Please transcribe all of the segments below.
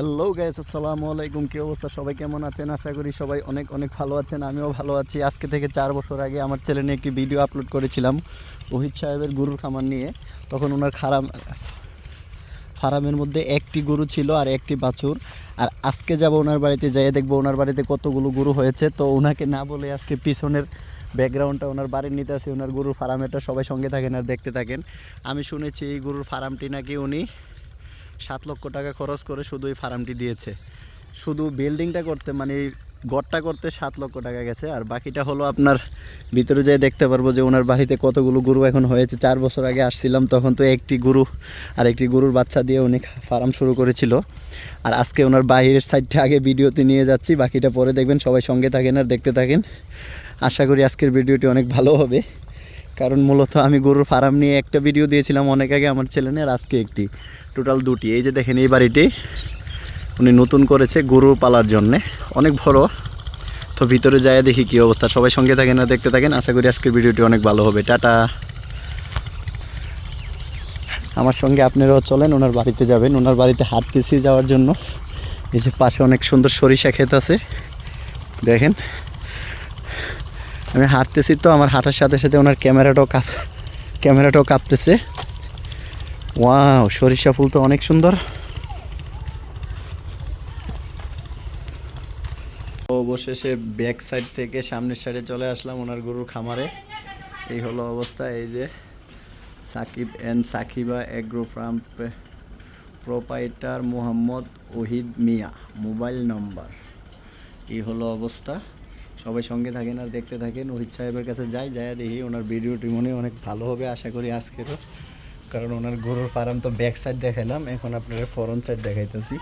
Hello guys, আসসালামু আলাইকুম। কি অবস্থা, সবাই কেমন আছেন? আশা করি সবাই অনেক অনেক ভালো আছেন। আমিও ভালো আছি। আজকে থেকে 4 বছর আগে আমার চ্যানেলে নিয়ে একটি ভিডিও আপলোড করেছিলাম ওহিদ সাহেবের গরুর খামার নিয়ে। তখন ওনার ফার্মের মধ্যে একটি গরু ছিল আর একটি বাছুর। আর আজকে যাব ওনার বাড়িতে, যাই দেখবো ওনার বাড়িতে কতগুলো গরু হয়েছে। তো ওনাকে না বলে আজকে পিছনের ব্যাকগ্রাউন্ডটা ওনার বাড়ির নিতে আছে, ওনার গরুর ফার্মেটা। সবাই সঙ্গে থাকেন আর দেখতে থাকেন। আমি শুনেছি এই গরুর ফার্মটি নাকি উনি 7 লক্ষ টাকা খরচ করে শুধু এই ফার্মটি দিয়েছে। শুধু বিল্ডিংটা করতে, মানে গড়টা করতে 7 লক্ষ টাকা গেছে। আর বাকিটা হলো আপনার ভিতরে যেয়ে দেখতে পারবো যে ওনার বাড়িতে কতগুলো গরু এখন হয়েছে। 4 বছর আগে আসছিলাম, তখন তো একটি গরু আর একটি গরুর বাচ্চা দিয়ে উনি ফার্ম শুরু করেছিল। আর আজকে ওনার বাইরের সাইডটা আগে ভিডিওতে নিয়ে যাচ্ছি, বাকিটা পরে দেখবেন। সবাই সঙ্গে থাকেন আর দেখতে থাকেন। আশা করি আজকের ভিডিওটি অনেক ভালো হবে, কারণ মূলত আমি গরুর ফার্ম নিয়ে একটা ভিডিও দিয়েছিলাম অনেক আগে আমার চ্যানেলে, আর আজকে একটি, টোটাল দুটি। এই যে দেখেন, এই বাড়িটি উনি নতুন করেছে গরু পালার জন্যে, অনেক বড়। তো ভিতরে যায় দেখি কী অবস্থা। সবাই সঙ্গে থাকেন আর দেখতে থাকেন। আশা করি আজকের ভিডিওটি অনেক ভালো হবে। টাটা। আমার সঙ্গে আপনারাও চলেন, ওনার বাড়িতে যাবেন। ওনার বাড়িতে হাঁটতেছি যাওয়ার জন্য। এই যে পাশে অনেক সুন্দর সরিষা ক্ষেত আছে, দেখেন। আমি হাঁটতেছি, তো আমার হাঁটার সাথে সাথে ওনার ক্যামেরাটাও কাঁপতেছে। ওয়াও, সরিষা ফুল তো অনেক সুন্দর। অবশেষে ব্যাক সাইড থেকে সামনের সাইডে চলে আসলাম ওনার গরুর খামারে। এই হলো অবস্থা। এই যে Sakib and Sakiba agro farm, proprietor Mohammad Ohid Mia, mobile number. এই হলো অবস্থা। সবাই সঙ্গে থাকেন আর দেখতে থাকেন। ওহিদ সাহেবের কাছে যাই দেখি ওনার ভিডিওটি মনে অনেক ভালো হবে আশা করি আজকেরও, কারণ ওনার গরুর ফার্ম তো ব্যাক সাইড দেখাইলাম, এখন আপনারা ফরন্ট সাইড দেখাইতেছি।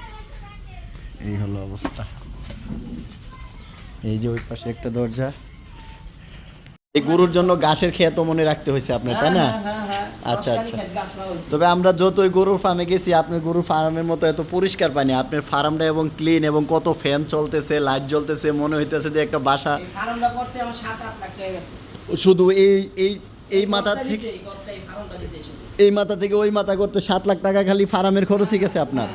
এই হলো অবস্থা। এই যে ওই পাশে একটা দরজা। এই গরুর জন্য ঘাসের খেত মনে রাখতে হয়েছে আপনার, তাই না? আচ্ছা আচ্ছা। তবে আমরা যতই গরুর ফার্মে গেছি, আপনার গরুর ফার্মের মতো এত পরিষ্কার পাইনি। আপনার ফার্মটা এবং ক্লিন, এবং কত ফ্যান চলতেছে, লাইট জ্বলতেছে, মনে হইতেছে যে একটা বাসা। শুধু এই এই এই মাথা থেকে এই মাথা থেকে ওই মাথা করতে 7 লাখ টাকা খালি ফার্মের খরচই গেছে আপনার।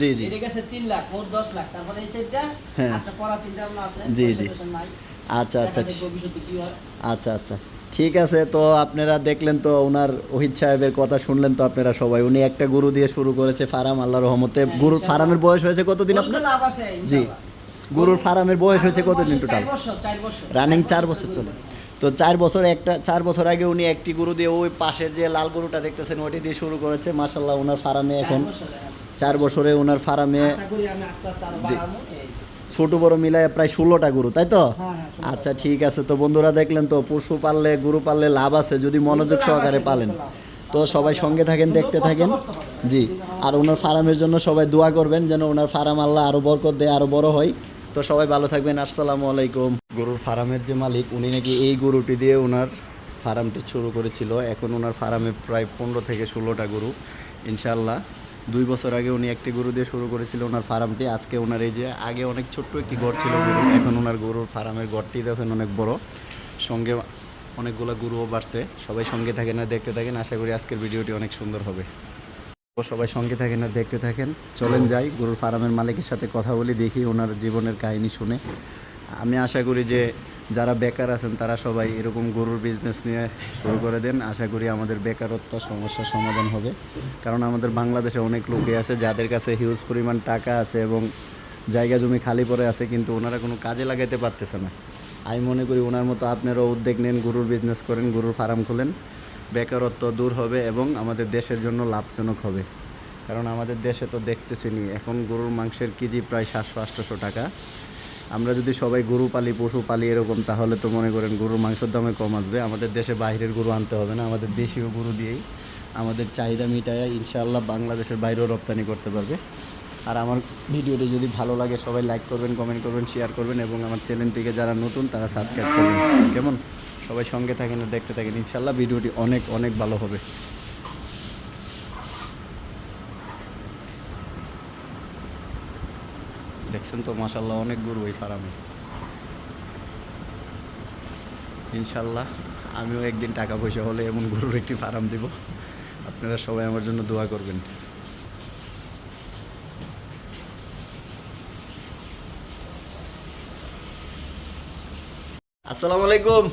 জি জি। 3 লাখ, মোট 10 লাখ। তারপরে এই সেটটা হ্যাঁ, একটা পড়া চিন্তা ভাবনা আছে। জি জি। আচ্ছা আচ্ছা আচ্ছা আচ্ছা, ঠিক আছে। তো আপনারা দেখলেন তো ওনার ওহিদ সাহেবের কথা শুনলেন তো আপনারা সবাই। উনি একটা গরু দিয়ে শুরু করেছে ফার্ম, আল্লাহর রহমতে। গরুর ফার্মের বয়স হয়েছে কতদিন আপনার? জি, গরুর ফার্মের বয়স হয়েছে কতদিন টোটাল? 4 বছর। রানিং 4 বছর চলে। তো 4 বছর আগে উনি একটি গরু দিয়ে, ওই পাশের যে লাল গরুটা দেখতেছেন ওইটি দিয়ে শুরু করেছে। মাশাআল্লাহ, ওনার ফার্মে এখন 4 বছরে ওনার ফার্মে ছোট বড় মিলায় প্রায় 16টা গরু, তাই তো? আচ্ছা, ঠিক আছে। তো বন্ধুরা দেখলেন তো, পশু পাললে, গরু পাললে লাভ আছে যদি মনোযোগ সহকারে পালেন। তো সবাই সঙ্গে থাকেন, দেখতে থাকেন। জি। আর ওনার ফার্মের জন্য সবাই দোয়া করবেন যেন ওনার ফার্ম আল্লাহ আরও বরকত দেয়, আরও বড় হয়। তো সবাই ভালো থাকবেন। আসসালামু আলাইকুম। গরুর ফার্মের যে মালিক, উনি নাকি এই গরুটি দিয়ে ওনার ফার্মটি শুরু করেছিল। এখন ওনার ফার্মে প্রায় 15 থেকে 16টা গরু ইনশাআল্লাহ। 2 বছর আগে উনি একটি গরু দিয়ে শুরু করেছিল ওনার ফার্মটি। আজকে ওনার এই যে আগে অনেক ছোট্ট একটি ঘর ছিল গরু, এখন ওনার গরুর ফার্মের ঘরটি দেখেন অনেক বড়, সঙ্গে অনেকগুলো গরুও বাড়ছে। সবাই সঙ্গে থাকেন আর দেখতে থাকেন। আশা করি আজকের ভিডিওটি অনেক সুন্দর হবে। তো সবাই সঙ্গে থাকেন আর দেখতে থাকেন। চলেন যাই গরুর ফার্মের মালিকের সাথে কথা বলি, দেখি ওনার জীবনের কাহিনী শুনে। আমি আশা করি যে যারা বেকার আছেন তারা সবাই এরকম গরুর বিজনেস নিয়ে শুরু করে দেন। আশা করি আমাদের বেকারত্ব সমস্যার সমাধান হবে, কারণ আমাদের বাংলাদেশে অনেক লোকই আছে যাদের কাছে হিউজ পরিমাণ টাকা আছে এবং জায়গা জমি খালি পড়ে আছে, কিন্তু ওনারা কোনো কাজে লাগাইতে পারতেছে না। আমি মনে করি ওনার মতো আপনারাও উদ্যোগ নেন, গরুর বিজনেস করেন, গরুর ফার্ম খোলেন। বেকারত্ব দূর হবে এবং আমাদের দেশের জন্য লাভজনক হবে। কারণ আমাদের দেশে তো দেখতেছেনি এখন গরুর মাংসের কেজি প্রায় 700-800 টাকা। আমরা যদি সবাই গরু পালি, পশু পালি এরকম, তাহলে তো মনে করেন গরুর মাংসের দামে কম আসবে। আমাদের দেশে বাইরের গরু আনতে হবে না, আমাদের দেশীয় গরু দিয়েই আমাদের চাহিদা মিটায় ইনশাআল্লাহ বাংলাদেশের বাইরেও রপ্তানি করতে পারবে। আর আমার ভিডিওটি যদি ভালো লাগে সবাই লাইক করবেন, কমেন্ট করবেন, শেয়ার করবেন, এবং আমার চ্যানেলটিকে যারা নতুন তারা সাবস্ক্রাইব করবেন। কেমন? সবাই সঙ্গে থাকেন আর দেখতে থাকেন। ইনশাআল্লাহ ভিডিওটি অনেক অনেক ভালো হবে। দেখছেন তো মাশাআল্লাহ অনেক গরু এই ফার্মে। ইনশাআল্লাহ আমিও একদিন টাকা পয়সা হলে এমন গরুর একটি ফার্ম দিব। আপনারা সবাই আমার জন্য দোয়া করবেন। আসসালামু আলাইকুম।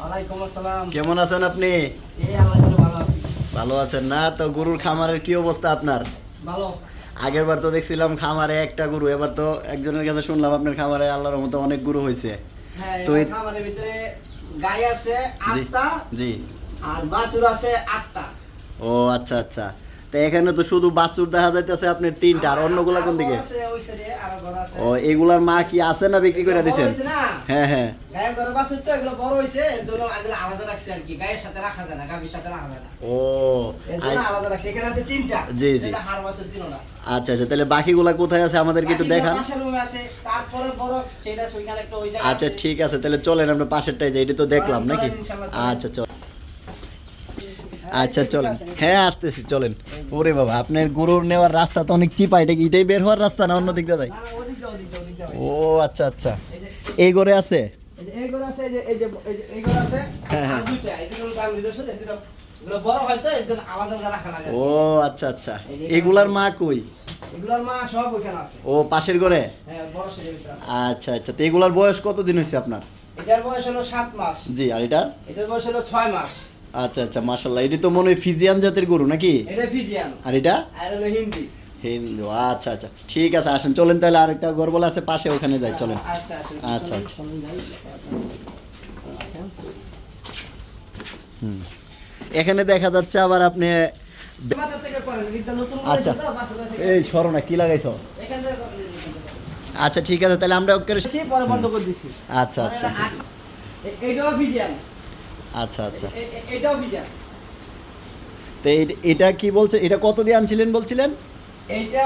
ওয়ালাইকুম আসসালাম। কেমন আছেন আপনি? এই আলহামদুলিল্লাহ ভালো আছি। ভালো আছেন না? তো গরুর খামারের কি অবস্থা আপনার? ভালো। আগের বার তো দেখছিলাম খামারে একটা গরু, এবার তো একজনের কাছে শুনলাম আপনার খামারে আল্লাহর রহমতে অনেক গরু হয়েছে। হ্যাঁ, তো এই খামারের ভিতরে গাই আছে জি 8টা জি। আর বাছুর আছে 8টা। ও আচ্ছা আচ্ছা। তো এখানে তো শুধু বাছুর দেখা যাইতেছে আপনার 3টা, আর অন্যগুলা কোন দিকে? আছে ওই সাইডে আরো ঘর আছে। ও এগুলার মা কি আছে না বিক্রি করে দিছেন? বড় হইছে না? হ্যাঁ হ্যাঁ। গায়ের ঘরে বাছুর তো এগুলো বড় হইছে, এর জন্য এগুলো আলাদা রাখছে আর কি। গায়ের সাথে রাখা যায় না, গাভীর সাথে রাখা যায় না। ও এর জন্য আলাদা রাখছে। এখানে আছে 3টা। জি, জি। এটা হাড় বাছুর ছিল না। আচ্ছা আচ্ছা, তাহলে বাকিগুলা কোথায় আছে আমাদেরকে একটু দেখান। পাশের রুমে আছে, তারপরে বড় সেটা ওইখানে একটা ওই জায়গা আচ্ছা আছে। ঠিক আছে, তাহলে চলেন আমরা পাশেরটাই যাই, এটা তো দেখলাম নাকি? ইনশাআল্লাহ। আচ্ছা চল। আচ্ছা চলেন, হ্যাঁ আসতেছি, চলেন। ওরে বাবা, আপনার গরুর নেওয়ার রাস্তা তো অনেক চিপা, এটা কি এটাই বের হওয়ার রাস্তা না অন্য দিক দিয়ে যায়? না, না, ওদিক দাও, ওদিক দাও, ওদিক দাও। ও আচ্ছা আচ্ছা, এই যে এই ঘরে আছে? এই ঘর আছে, এই ঘর আছে। হ্যাঁ, হ্যাঁ। আর দুইটা, এই দুটো দাম দিতেছে, এই দুটো এগুলো বড় হয়তো এর জন্য আলাদা আলাদা রাখা লাগে। ও আচ্ছা আচ্ছা, এগুলার মা কই? এগুলোর মা সব ওখানে আছে। ও পাশের ঘরে? হ্যাঁ, বড় সেটের ভিতরে আছে। আচ্ছা আচ্ছা, তো এগুলার বয়স কতদিন হয়েছে আপনার? এটার বয়স হলো 7 মাস। জি, আর এটার? এটার বয়স হলো 6 মাস। আচ্ছা আচ্ছা, মাশাআল্লাহ, এটি তো মনে হয় ফিজিয়ান জাতের গরু নাকি? এটা ফিজিয়ান। আর এটা? আর হলো হিন্দি। হিন্দু। আচ্ছা আচ্ছা, ঠিক আছে, আসেন চলেন তাহলে, আরেকটা গরবল আছে পাশে, ওখানে যাই, চলেন। আচ্ছা আচ্ছা। আচ্ছা, আচ্ছা। হুম, এখানে দেখা যাচ্ছে আবার আপনি, মাথা থেকে করেন, এটা নতুন আচ্ছা, বয়স তো, বাসা বাসা। এই স্মরণা কি লাগাইছো? এখান থেকে করেন। আচ্ছা ঠিক আছে, তাহলে আমরা ওকে। বেশি পরে বন্ধ করে দিছি। আচ্ছা আচ্ছা এইটাও ফিজিয়ান। আচ্ছা আচ্ছা। এটাও ফিজিয়ান। তো এটা কি বলছে, এটা কত দিয়ে আনছিলেন বলছিলেন? এইটা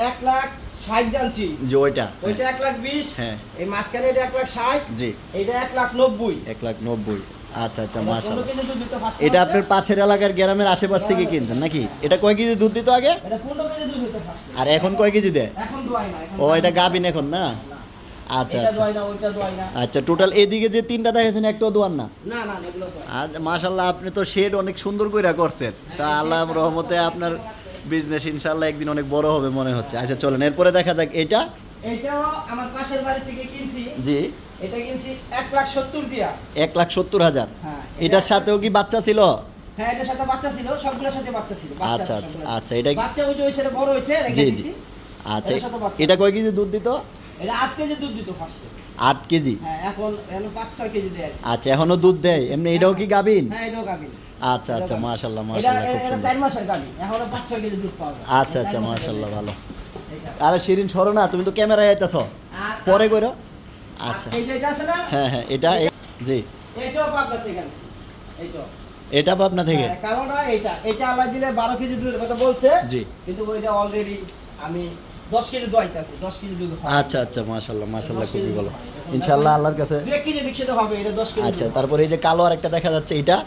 1,60,000 জানছি। যে ওইটা? ওইটা 1,20,000। হ্যাঁ। এই মাঝখানে এটা 1,60,000। জি, এইটা 1,90,000। 1,90,000। আচ্ছা আচ্ছা, এটা মাশাআল্লাহ। 15 কেজি দুধ দিতে পারছে। এটা আপনার পাশের এলাকার গ্রামের আশেপাশ থেকে কিনছেন নাকি? এটা কয় কেজি দুধ দিত আগে, এটা 15 কেজি দুধ দিতে পারছে। আর এখন কয় কেজি দেয়? এখন দোয়াই না, এখন ও এটা গাবিন এখন না? না। আচ্ছা এটা আচ্ছা দোয়াই না, ওইটা দোয়াই না। আচ্ছা, টোটাল এদিকে যে 3টা দেখাচ্ছেন একটাও দোয়ান না? না না, এগুলো দোয়াই। আজ মাশাআল্লাহ, আপনি তো শেড অনেক সুন্দর কইরা করছেন, তা আল্লাহর রহমতে আপনার বিজনেস ইনশাআল্লাহ একদিন অনেক বড় হবে মনে হচ্ছে। আচ্ছা চলেন, এরপরে দেখা যাক এটা। এইটাও আমার পাশের বাড়ি থেকে কিনছি। জি, এটা কিনছি 1,70,000 দিয়া। 1,70,000। হ্যাঁ। এটার সাথেও কি বাচ্চা ছিল? হ্যাঁ, এটার সাথে বাচ্চা ছিল, সবগুলোর সাথে বাচ্চা ছিল। আচ্ছা আচ্ছা আচ্ছা, এটা বাচ্চা ওই যে ওই সাথে বড় হইছে, রেখে জি জি। দিছি। আচ্ছা, এটার সাথে বাচ্চা। এটা কয় কেজি দুধ দিত? এটা 8 কেজি দুধ দিত ফার্স্টে। 8 কেজি। হ্যাঁ, এখন 5-6 কেজি দেয়। আচ্ছা, এখনো দুধ দেয় এমনি? এটাও কি গাবিন? হ্যাঁ, এটাও গাভীর। আচ্ছা আচ্ছা, মাশাআল্লাহ এটা মাশাআল্লাহ, খুব এটা সুন্দর। 4 মাসের গাভী। এখনো 5-6 কেজি দুধ পাওয়া যায়। আচ্ছা আচ্ছা, 4 মাসের মাশাআল্লাহ, গাভী। ভালো। এটা। আরে শিরিন সরো না, তুমি তো ক্যামেরায় আইতাছো, আর পরে কইরো। আচ্ছা, এই যে এটা আছে না? হ্যাঁ হ্যাঁ, এটা জি, এটাও পাবনা থেকে আনছি। এইটাও। এটা পাবনা থেকে? হ্যাঁ, কারণটা এটা আল্লাহ দিলে 12 কেজি দুধের কথা বলছে। জি। কিন্তু ওইটা অলরেডি আমি 10 কেজি দোয়াইতাছি। 10 কেজি দুধ হয়। আচ্ছা আচ্ছা, মাশাআল্লাহ মাশাআল্লাহ, খুবই ভালো। ইনশাআল্লাহ আল্লাহর কাছে। 2 কেজি দিচ্ছে তো হবে, এটা 10 কেজি। আচ্ছা, দুধ। তারপরে এই যে কালো আরেকটা দেখা যাচ্ছে, এটা?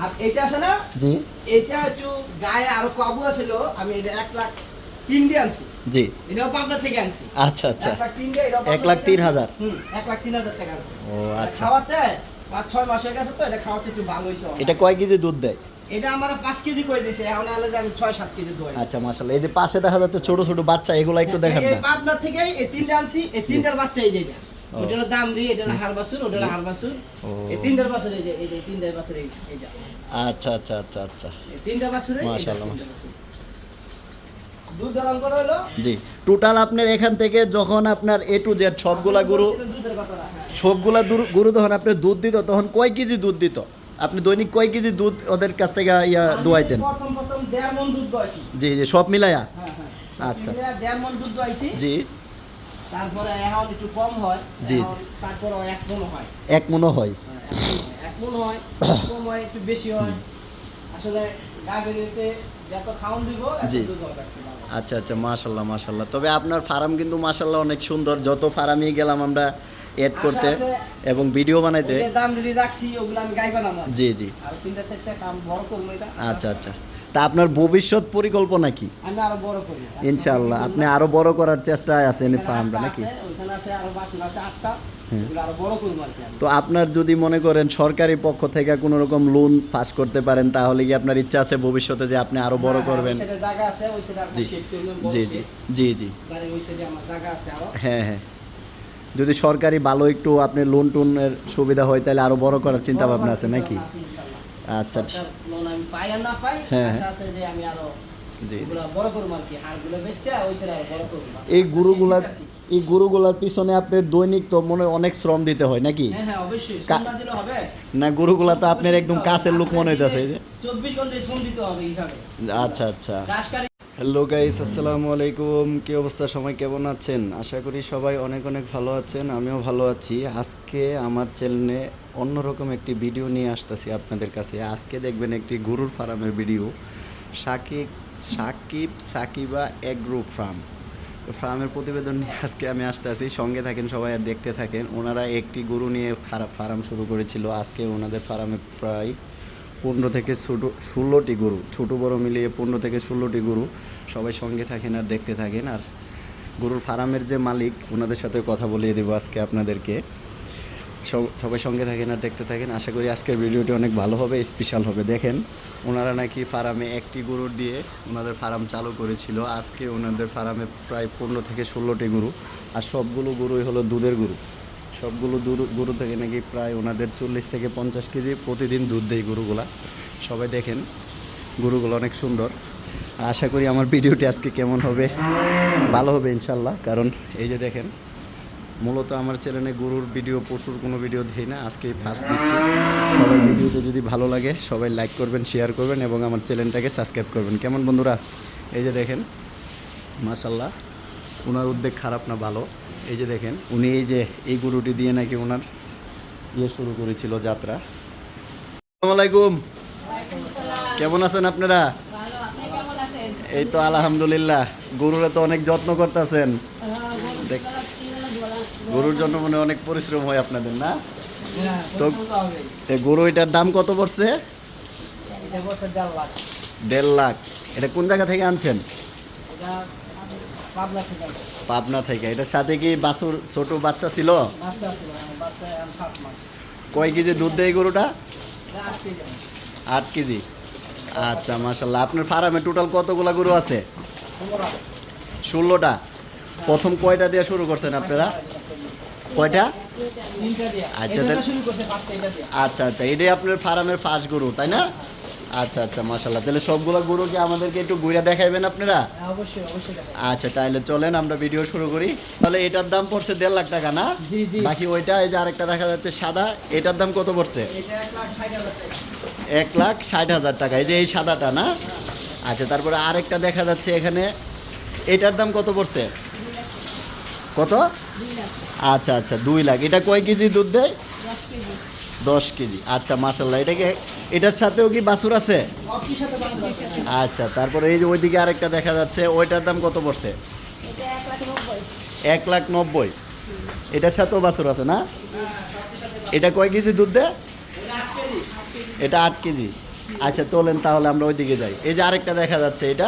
আর এটা আছে না? জি এটা একটু গায়ে আরো কাবু ছিল, আমি এটা 1,03,000 দিয়ে আনছি। জি। এটাও পাবনা থেকে আনছি। আচ্ছা আচ্ছা, 1,03,000 দিয়ে, এটাও পাবনা 1,03,000? থেকে আনছি। হুম, 1,03,000 টাকা আনছি। ও আচ্ছা। খাওয়াতে 5-6 মাস হয়ে গেছে তো, এটা খাওয়াতে একটু ভালো হয়েছে। এটা কয় কেজি দুধ দেয়? এটা আমার 5 কেজি করে দিয়েছে, এখন আলাদা আমি 6-7 কেজি দোয়াই। আচ্ছা মাশাআল্লাহ, এই যে পাশে দেখা যাচ্ছে ছোট ছোট বাচ্চা, এগুলো একটু দেখান এই না। পাবনা থেকে এই 3টা আনছি, এই 3টার বাচ্চা এই যে এটা। ও। ওটা হলো দাম দিই, এটা হলো হাড় বাছুর, ওটা হলো হাড় বাছুর। ও। এই 3টার বাছুর এই যে, এই 3টার বাছুর এইটা। আচ্ছা আচ্ছা আচ্ছা আচ্ছা, এই 3টা বাছুরে মাশাআল্লাহ, দুধ দরম করে হলো। জি। টোটাল আপনার এখান থেকে যখন আপনার A to Z সবগুলা গরু, দুধের কথাটা, হ্যাঁ। সবগুলা গরু যখন আপনি দুধ দিত, তখন কয় কেজি দুধ দিত? আপনি দৈনিক কয় কেজি দুধ ওদের কাছ থেকে আমি দোয়াইতেন? প্রথম 1.5 মণ দুধ দোয়াইছি। জি জি, সব মিলায়া? হ্যাঁ হ্যাঁ। আচ্ছা। 1.5 মণ দুধ দোয়াইছি। জি তারপরে এখন একটু কম হয়। জি, এখন তারপরে 1 মণ হয়। 1 মণও হয়? হ্যাঁ, 1 মণ হয়, কম হয়, একটু বেশি হয়। আসলে গাভীরতে যত খাওন দিব, এত জি। দুধ হবে একটু ভালো। আচ্ছা আচ্ছা, মাশাআল্লাহ মাশাআল্লাহ। তবে আপনার ফার্ম কিন্তু মাশাআল্লাহ অনেক সুন্দর, যত ফার্মই গেলাম আমরা এড করতে আশা আছে। এবং ভিডিও বানাইতে। ওই যে দাম যদি রাখছি, ওগুলো আমি গাই বানাবো। জি জি। আর 3-4টা কাম বড় করবো এটা। আচ্ছা আচ্ছা, তা আপনার ভবিষ্যৎ পরিকল্পনা কি? আমি আরো বড় করি। ইনশাআল্লাহ আপনি আরো বড় করার চেষ্টায় আছেন এখানে ফার্মটা 8টা নাকি? আছে, ওইখানে আছে আরো বাছুর আছে 8টা। হুম। ওগুলো আরো বড় করবো আর কি আমি। তো আপনার যদি মনে করেন সরকারি পক্ষ থেকে কোনো রকম লোন পাস করতে পারেন, তাহলে কি আপনার ইচ্ছা আছে ভবিষ্যতে যে আপনি আরো বড় হ্যাঁ, করবেন? ওই সাইডে জায়গা আছে, ওই সাইডে জি আপনার শেড করবেন, বড় জি জি শেড। জি জি। বাড়ির ওই সাইডে আমার জায়গা আছে আরো। হ্যাঁ হ্যাঁ। যদি সরকারি ভালো একটু আপনি লোন টোনের সুবিধা হয় তাহলে আরো বড় করার চিন্তা ভাবনা আছে নাকি? আচ্ছা লোন আমি পাই আর না পাই, হ্যাঁ। আশা আছে যে আমি আরো জি এগুলা বড় করব আর কি, হাড়গুলো বেচে ওই ছেড়ে আরো বড় করব। এই গরুগুলার পিছনে আপনার দৈনিক তো মনে হয় অনেক শ্রম দিতে হয় নাকি? হ্যাঁ হ্যাঁ অবশ্যই, কা- শ্রম না দিলে হবে? না গরুগুলা তো আপনার একদম কাছের লোক মনে হইতাছে এই যে। 24 ঘন্টা শ্রম দিতে হবে হিসাবে। আচ্ছা আচ্ছা। ঘাস কাটি হ্যালো গাইস, আসসালামু আলাইকুম। কি অবস্থা, সবাই কেমন আছেন? আশা করি সবাই অনেক অনেক ভালো আছেন, আমিও ভালো আছি। আজকে আমার চ্যানেলে অন্যরকম একটি ভিডিও নিয়ে আসতেছি আপনাদের কাছে। আজকে দেখবেন একটি গরুর ফার্মের ভিডিও। সাকিবা এগ্রো ফার্মের প্রতিবেদন নিয়ে আজকে আমি আসতে আছি। সঙ্গে থাকেন সবাই আর দেখতে থাকেন। ওনারা একটি গরু নিয়ে ফার্ম শুরু করেছিল। আজকে ওনাদের ফার্মে প্রায় 15 থেকে 16টি গরু, ছোটো বড় মিলিয়ে 15 থেকে 16টি গরু। সবাই সঙ্গে থাকেন আর দেখতে থাকেন। আর গরুর ফার্মের যে মালিক, ওনাদের সাথে কথা বলিয়ে দেবো আজকে আপনাদেরকে। সবাই সঙ্গে থাকেন আর দেখতে থাকেন। আশা করি আজকের ভিডিওটি অনেক ভালো হবে, স্পেশাল হবে। দেখেন, ওনারা নাকি ফার্মে একটি গরুর দিয়ে ওনাদের ফার্ম চালু করেছিল। আজকে ওনাদের ফার্মে প্রায় 15 থেকে 16টি গরু। আর সবগুলো গরুই হলো দুধের গরু। সবগুলো গরু থেকে নাকি প্রায় ওনাদের 40 থেকে 50 কেজি প্রতিদিন দুধ দেয় গরুগুলা। সবাই দেখেন, গরুগুলো অনেক সুন্দর। আর আশা করি আমার ভিডিওটি আজকে কেমন হবে, ভালো হবে ইনশাল্লাহ। কারণ এই যে দেখেন, মূলত আমার চ্যানেলে গরুর ভিডিও, পশুর কোনো ভিডিও দেই না, আজকেই ফার্স্ট দিচ্ছি। সবাই ভিডিওতে যদি ভালো লাগে সবাই লাইক করবেন, শেয়ার করবেন এবং আমার চ্যানেলটাকে সাবস্ক্রাইব করবেন। কেমন বন্ধুরা? এই যে দেখেন, মাশাল্লাহ, ওনার উদ্যোগ খারাপ না, ভালো। এই যে দেখেন, উনি এই গরুটি দিয়ে নাকি ওনার শুরু করেছিল যাত্রা। আসসালামু আলাইকুম, কেমন আছেন আপনারা? এই তো আলহামদুলিল্লাহ। গরুরা তো অনেক যত্ন করতেছেন, গরুর জন্য মনে হয় অনেক পরিশ্রম হয় আপনাদের, না? হ্যাঁ, তো পছন্দ হবে। গরু এটার দাম কত পড়ছে? এটা বছর 1.5 লাখ। 1.5 লাখ। এটা কোন জায়গা থেকে আনছেন? এটা পাবনা থেকে আসে। পাবনা থেকে। এটার সাথে কি বাছুর ছোট বাচ্চা ছিল? বাচ্চা ছিল, বাচ্চা এখন 7 মাস। কয় কেজি দুধ দেয় গরুটা? এটা 8 কেজি। 8 কেজি। আচ্ছা মাশাল্লাহ। আপনার ফার্মে টোটাল কতগুলা গরু আছে? 16টা। প্রথম কয়টা দিয়ে শুরু করছেন আপনারা? কয়টা? 3টা দিয়ে। আচ্ছা, এটা তাহলে- শুরু করতে 5টা এটা দিয়ে। আচ্ছা আচ্ছা, এটাই আপনার ফার্মের ফার্স্ট গরু, তাই না? আচ্ছা আচ্ছা মাশাল্লাহ। তাহলে সবগুলো গরুকে আমাদেরকে একটু ঘুরে দেখাইবেন আপনারা? হ্যাঁ, অবশ্যই অবশ্যই দেখাবো। আচ্ছা, তাহলে চলেন আমরা ভিডিও শুরু করি। তাহলে এটার দাম পড়ছে 1.5 লাখ টাকা, না? জি জি। বাকি ওইটা, এই যে আরেকটা দেখা যাচ্ছে সাদা, এটার দাম কত পড়ছে? এটা 1,60,000 টাকা। 1,60,000 টাকা। এই যে এই সাদাটা, না? আচ্ছা, তারপরে আরেকটা দেখা যাচ্ছে এখানে, এটার দাম কত পড়ছে? কত? আচ্ছা আচ্ছা, 2 লাখ। এটা কয় কেজি দুধ দেয়? 10 কেজি। আচ্ছা মাশাল্লাহ। এটার সাথেও কি বাছুর আছে? অফিস সাথে বাচ্চা আছে। আচ্ছা, তারপরে এই যে ওইদিকে আরেকটা দেখা যাচ্ছে, ওইটার দাম কত পড়ছে? 1,90,000। এটার সাথেও বাছুর আছে, না? এটা কয় কেজি দুধ দেয়? এটা 8 কেজি। এটা 8 কেজি। আচ্ছা, চলেন তাহলে আমরা ওইদিকে যাই। এই যে আরেকটা দেখা যাচ্ছে, এটা?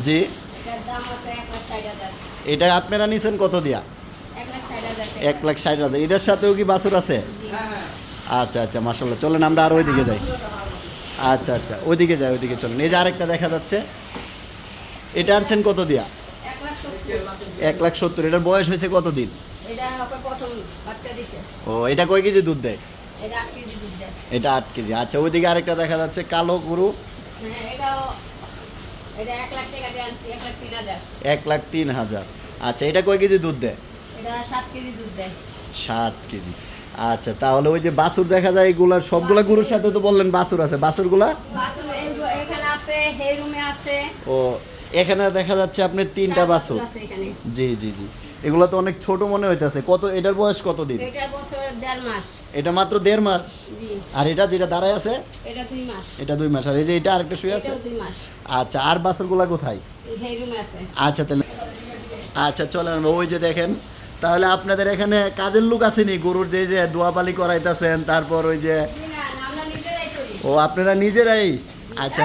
জি। এটা আপনারা নিছেন কত দিয়া? 1,60,000। এটার সাথেও কি বাছুর আছে? হ্যাঁ হ্যাঁ। আচ্ছা আচ্ছা মাশাল্লাহ। চলেন আমরা আর ওইদিকে যাই। আচ্ছা আচ্ছা, ওইদিকে যাই, ওইদিকে চলেন। এই যে আরেকটা দেখা যাচ্ছে, এটা আনছেন কত দিয়া? 1,70,000। এটার বয়স হয়েছে কতদিন? ও, এটা কয় কেজি দুধ দেয়? এটা 8 কেজি। আচ্ছা, ওইদিকে আরেকটা দেখা যাচ্ছে কালো গরু, 1,03,000। আচ্ছা, এটা কয় কেজি দুধ দেয়? 7 কেজি। আচ্ছা, তাহলে ওই যে বাছুর দেখা যায়, এগুলার সবগুলা গরুর সাথে তো বললেন বাছুর আছে, বাছুরগুলা? ও, এখানে দেখা যাচ্ছে আপনার 3টা বাছুর। জি জি জি। এগুলো তো অনেক ছোট মনে হইতাছে। কত, এটার বয়স কতদিন? এটা মাত্র 1.5 মাস। আর এটা যেটা দাঁড়ায় আছে, এটা 2 মাস। আর এই যে এটা আরেকটা শুয়ে আছে। আচ্ছা, আর বাছুরগুলা কোথায়? আচ্ছা, তাহলে আচ্ছা চলেন, ওই যে দেখেন, তাহলে আপনাদের এখানে কাজের লোক আসেনি? গরুর যে যে দোয়াপালি করাইতেছেন, তারপর ওই যে, ও আপনারা নিজেরাই? আচ্ছা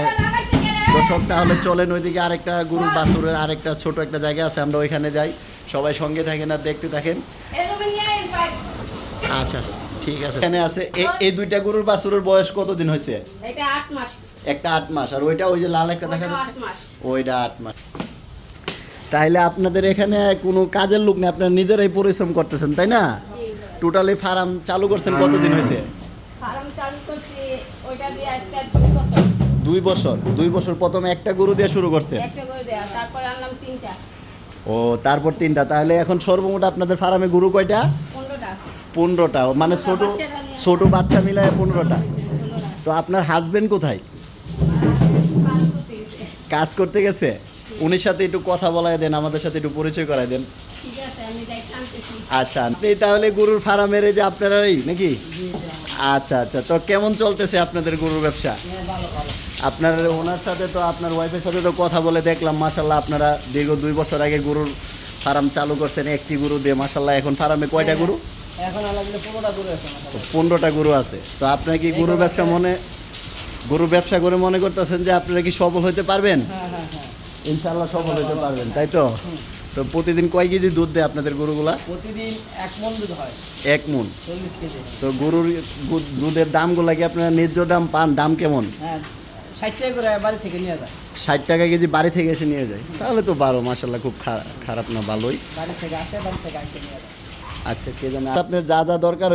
দর্শক, তাহলে চলেন ওইদিকে আরেকটা গরুর বাছুরের আরেকটা ছোট একটা জায়গা আছে, আমরা ওইখানে যাই। সবাই সঙ্গে থাকেন আর দেখতে থাকেন। আচ্ছা ঠিক আছে। এখানে আছে এই 2টা গরুর বাছুরের বয়স কতদিন হয়েছে? একটা 8 মাস। আর ওইটা, ওই যে লাল একটা দেখা যাচ্ছে, ওইটা 8 মাস। তাহলে আপনাদের এখানে কোনো কাজের লোক নেই, আপনারা নিজেরাই পরিশ্রম করতেছেন তাই না? টোটালি ফার্ম চালু করছেন কতদিন হয়েছে? ফার্ম চালু করছি ওইটা দিয়ে আজকে 2 বছর। 2 বছর। 2 বছর প্রথমে একটা গরু দিয়ে শুরু করছে। একটা করে দেয়া, তারপরে আনলাম 3টা, ও তারপর 3টা। তাহলে এখন সর্বমোট আপনাদের ফার্মে গরু কয়টা? 15টা। 15টা, মানে ছোট ছোট বাচ্চা মিলায় 15টা। 15টা। তো আপনার হাজবেন্ড কোথায়? কাজ করতে গেছে। কাজ করতে গেছে। উনির সাথে একটু কথা বলায় দেন, আমাদের সাথে একটু পরিচয় করায় দেন। ঠিক আছে, আমি যাই আনতেছি। আচ্ছা, আপনি তাহলে গরুর ফার্মের এই যে আপনারাই নাকি? আচ্ছা আচ্ছা, তো কেমন চলতেছে আপনাদের গরুর ব্যবসা? হ্যাঁ, ভালো ভালো। আপনার ওনার সাথে তো, আপনার ওয়াইফের সাথে তো কথা বলে দেখলাম, মাশাল্লাহ আপনারা দীর্ঘ 2 বছর আগে গরুর ফার্ম চালু করছেন একটি গরু দিয়ে, মাশাল্লাহ এখন ফার্মে কয়টা গরু? এখন আলাদা 15টা গরু আছে আমার তো কাছে। 15টা গরু আছে। তো আপনার কি গরুর ব্যবসা গরুর ব্যবসা করে মনে করতেছেন যে আপনারা কি সফল হতে পারবেন? হ্যাঁ হ্যাঁ হ্যাঁ। ইনশাআল্লাহ সফল হতে পারবেন, তাই তো? তো প্রতিদিন কয় কেজি দুধ দেয় আপনাদের গরুগুলা? প্রতিদিন 1 মণ দুধ হয়, 1 মণ। 40 কেজি। তো গরুর দুধের দামগুলা কি আপনারা ন্যায্য দাম পান? দাম কেমন? হ্যাঁ, 60 টাকা করে বাড়ি থেকে নিয়ে যায়। 60 টাকা কেজি বাড়ি থেকে এসে নিয়ে যায়, তাহলে তো বারো, মাশাল্লাহ খুব খারাপ না, ভালোই। বাড়ি থেকে আসে, বাড়ি থেকে আসে নিয়ে যায়। আচ্ছা, কে জানে আপনার যা যা দরকার